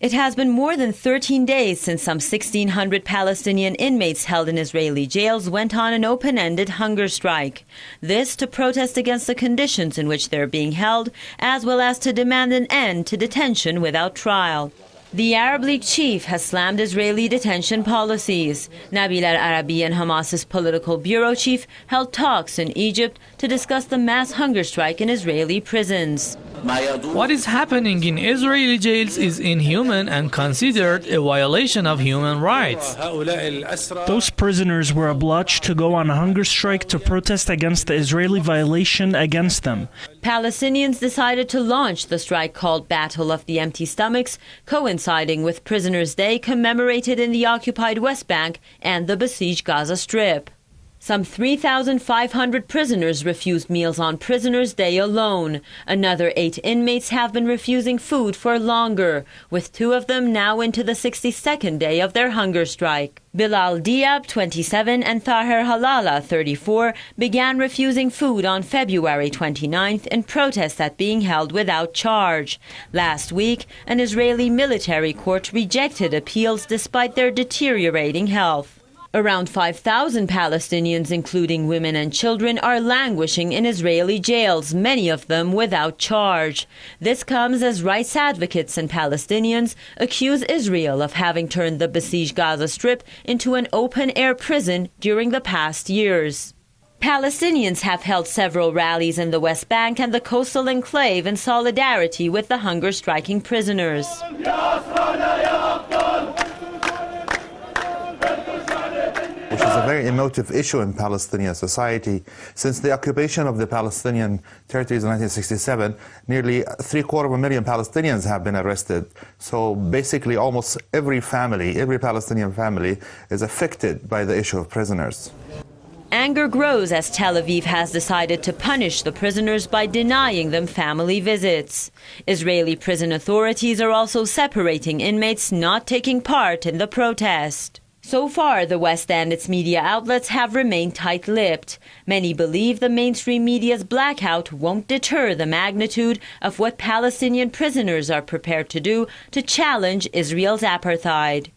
It has been more than 13 days since some 1,600 Palestinian inmates held in Israeli jails went on an open-ended hunger strike. This to protest against the conditions in which they're being held, as well as to demand an end to detention without trial. The Arab League chief has slammed Israeli detention policies. Nabil al-Arabi and Hamas's political bureau chief held talks in Egypt to discuss the mass hunger strike in Israeli prisons. What is happening in Israeli jails is inhuman and considered a violation of human rights. Those prisoners were obliged to go on a hunger strike to protest against the Israeli violation against them. Palestinians decided to launch the strike called Battle of the Empty Stomachs, coinciding with Prisoners' Day commemorated in the occupied West Bank and the besieged Gaza Strip. Some 3,500 prisoners refused meals on Prisoners' Day alone. Another 8 inmates have been refusing food for longer, with 2 of them now into the 62nd day of their hunger strike. Bilal Diab, 27, and Taher Halala, 34, began refusing food on February 29th in protest at being held without charge. Last week, an Israeli military court rejected appeals despite their deteriorating health. Around 5,000 Palestinians, including women and children, are languishing in Israeli jails, many of them without charge. This comes as rights advocates and Palestinians accuse Israel of having turned the besieged Gaza Strip into an open-air prison during the past years. Palestinians have held several rallies in the West Bank and the coastal enclave in solidarity with the hunger-striking prisoners. Which is a very emotive issue in Palestinian society. Since the occupation of the Palestinian territories in 1967, nearly 750,000 Palestinians have been arrested. So basically almost every family, every Palestinian family is affected by the issue of prisoners. Anger grows as Tel Aviv has decided to punish the prisoners by denying them family visits. Israeli prison authorities are also separating inmates not taking part in the protest. So far, the West and its media outlets have remained tight-lipped. Many believe the mainstream media's blackout won't deter the magnitude of what Palestinian prisoners are prepared to do to challenge Israel's apartheid.